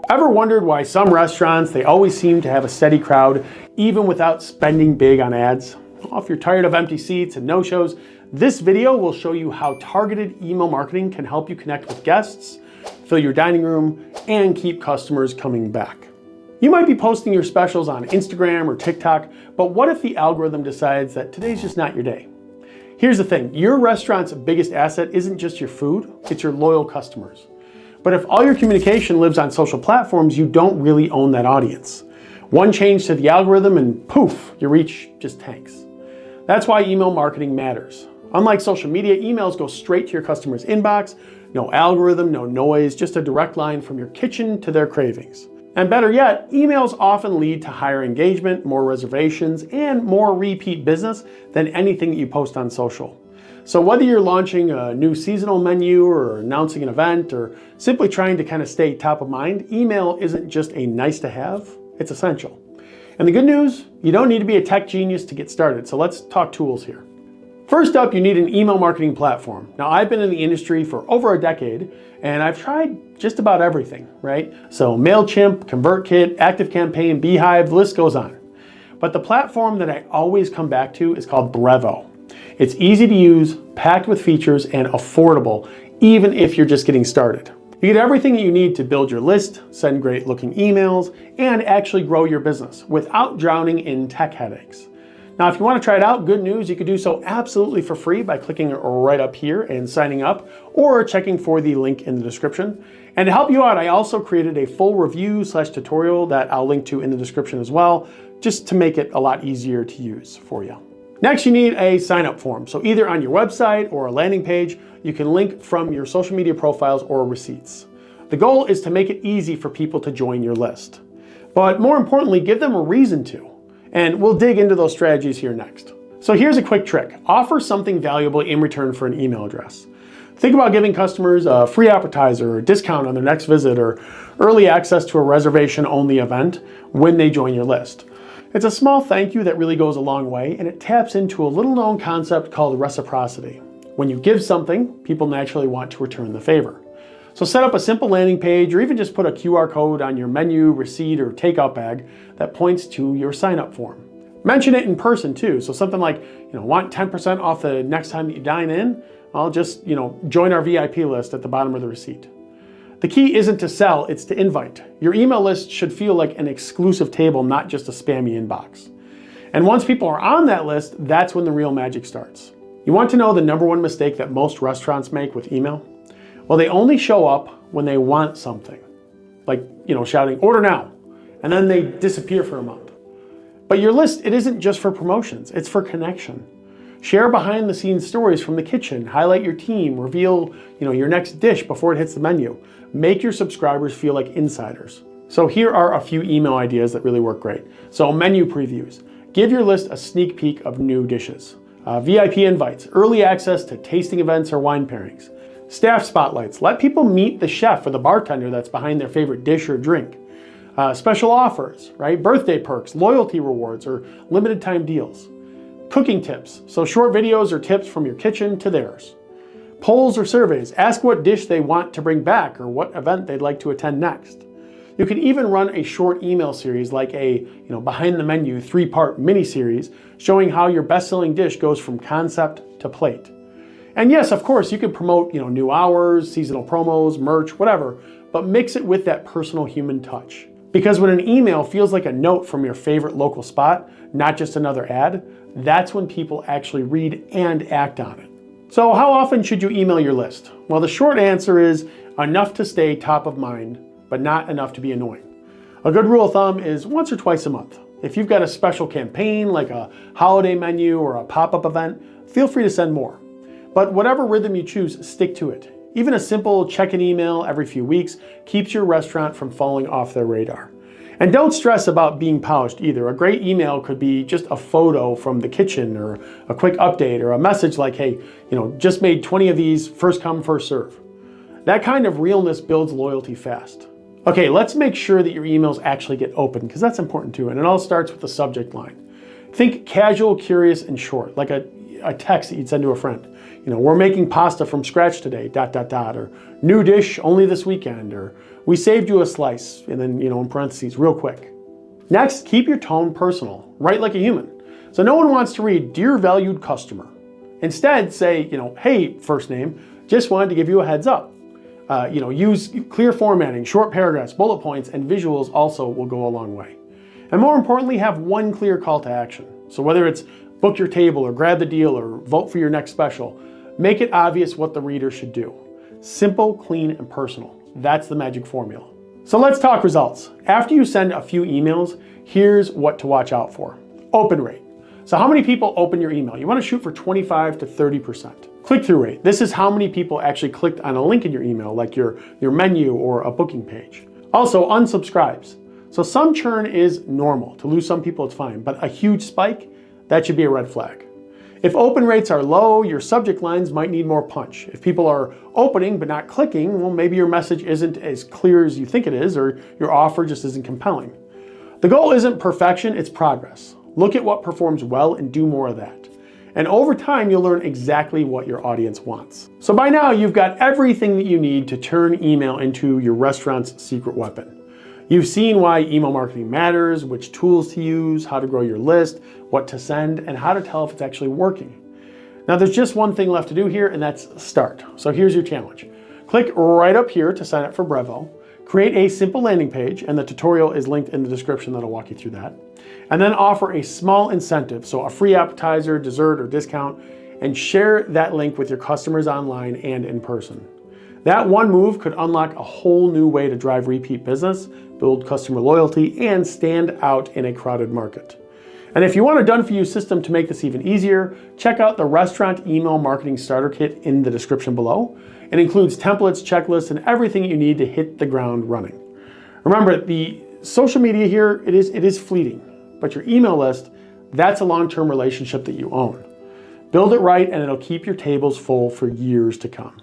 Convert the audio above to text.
Ever wondered why some restaurants, they always seem to have a steady crowd, even without spending big on ads? Well, if you're tired of empty seats and no-shows, this video will show you how targeted email marketing can help you connect with guests, fill your dining room, and keep customers coming back. You might be posting your specials on Instagram or TikTok, but what if the algorithm decides that today's just not your day? Here's the thing, your restaurant's biggest asset isn't just your food, it's your loyal customers. But if all your communication lives on social platforms, you don't really own that audience. One change to the algorithm and poof, your reach just tanks. That's why email marketing matters. Unlike social media, emails go straight to your customer's inbox, no algorithm, no noise, just a direct line from your kitchen to their cravings. And better yet, emails often lead to higher engagement, more reservations, and more repeat business than anything that you post on social. So whether you're launching a new seasonal menu or announcing an event or simply trying to kind of stay top of mind, email isn't just a nice to have, it's essential. And the good news, you don't need to be a tech genius to get started. So let's talk tools here. First up, you need an email marketing platform. Now, I've been in the industry for over a decade, and I've tried just about everything, right? So MailChimp, ConvertKit, ActiveCampaign, Beehive, the list goes on. But the platform that I always come back to is called Brevo. It's easy to use, packed with features, and affordable, even if you're just getting started. You get everything that you need to build your list, send great looking emails, and actually grow your business without drowning in tech headaches. Now, if you want to try it out, good news, you can do so absolutely for free by clicking right up here and signing up or checking for the link in the description. And to help you out, I also created a full review/tutorial that I'll link to in the description as well, just to make it a lot easier to use for you. Next, you need a sign-up form. So either on your website or a landing page, you can link from your social media profiles or receipts. The goal is to make it easy for people to join your list. But more importantly, give them a reason to. And we'll dig into those strategies here next. So here's a quick trick. Offer something valuable in return for an email address. Think about giving customers a free appetizer or discount on their next visit or early access to a reservation-only event when they join your list. It's a small thank you that really goes a long way, and it taps into a little-known concept called reciprocity. When you give something, people naturally want to return the favor. So set up a simple landing page or even just put a QR code on your menu, receipt, or takeout bag that points to your sign-up form. Mention it in person too. So something like, want 10% off the next time that you dine in? I'll just, join our VIP list at the bottom of the receipt. The key isn't to sell, it's to invite. Your email list should feel like an exclusive table, not just a spammy inbox. And once people are on that list, that's when the real magic starts. You want to know the #1 mistake that most restaurants make with email? Well, they only show up when they want something, like, shouting, "Order now," and then they disappear for a month. But your list, it isn't just for promotions, it's for connection. Share behind the scenes stories from the kitchen, highlight your team, reveal, your next dish before it hits the menu. Make your subscribers feel like insiders. So here are a few email ideas that really work great. So menu previews. Give your list a sneak peek of new dishes. VIP invites, early access to tasting events or wine pairings. Staff spotlights. Let people meet the chef or the bartender that's behind their favorite dish or drink. Special offers, right? Birthday perks, loyalty rewards, or limited time deals. Cooking tips. So short videos or tips from your kitchen to theirs. Polls or surveys. Ask what dish they want to bring back or what event they'd like to attend next. You can even run a short email series like a behind the menu 3-part mini series showing how your best-selling dish goes from concept to plate. And yes, of course, you can promote, new hours, seasonal promos, merch, whatever, but mix it with that personal human touch. Because when an email feels like a note from your favorite local spot, not just another ad, that's when people actually read and act on it. So how often should you email your list? Well, the short answer is enough to stay top of mind, but not enough to be annoying. A good rule of thumb is once or twice a month. If you've got a special campaign like a holiday menu or a pop-up event, feel free to send more. But whatever rhythm you choose, stick to it. Even a simple check-in email every few weeks keeps your restaurant from falling off their radar. And don't stress about being polished either. A great email could be just a photo from the kitchen or a quick update or a message like, hey, just made 20 of these, first come, first serve. That kind of realness builds loyalty fast. Okay, let's make sure that your emails actually get open because that's important too. And it all starts with the subject line. Think casual, curious, and short, like a text that you'd send to a friend. We're making pasta from scratch today, ... or new dish only this weekend, or We saved you a slice, and then, in parentheses, real quick. Next, keep your tone personal. Write like a human. So no one wants to read, "Dear valued customer." Instead, say, "Hey, first name, just wanted to give you a heads up." Use clear formatting, short paragraphs, bullet points, and visuals also will go a long way. And more importantly, have one clear call to action. So whether it's book your table or grab the deal or vote for your next special, make it obvious what the reader should do. Simple, clean, and personal. That's the magic formula. So let's talk results. After you send a few emails, here's what to watch out for. Open rate. So how many people open your email? You want to shoot for 25 to 30%. Click-through rate. This is how many people actually clicked on a link in your email, like your menu or a booking page. Also, unsubscribes. So some churn is normal. To lose some people, it's fine. But a huge spike, that should be a red flag. If open rates are low, your subject lines might need more punch. If people are opening but not clicking, well, maybe your message isn't as clear as you think it is, or your offer just isn't compelling. The goal isn't perfection, it's progress. Look at what performs well and do more of that. And over time, you'll learn exactly what your audience wants. So by now, you've got everything that you need to turn email into your restaurant's secret weapon. You've seen why email marketing matters, which tools to use, how to grow your list, what to send, and how to tell if it's actually working. Now there's just one thing left to do here, and that's start. So here's your challenge. Click right up here to sign up for Brevo. Create a simple landing page, and the tutorial is linked in the description that'll walk you through that. And then offer a small incentive, so a free appetizer, dessert, or discount, and share that link with your customers online and in person. That one move could unlock a whole new way to drive repeat business, build customer loyalty, and stand out in a crowded market. And if you want a done-for-you system to make this even easier, check out the Restaurant Email Marketing Starter Kit in the description below. It includes templates, checklists, and everything you need to hit the ground running. Remember, the social media here, it is fleeting, but your email list, that's a long-term relationship that you own. Build it right, and it'll keep your tables full for years to come.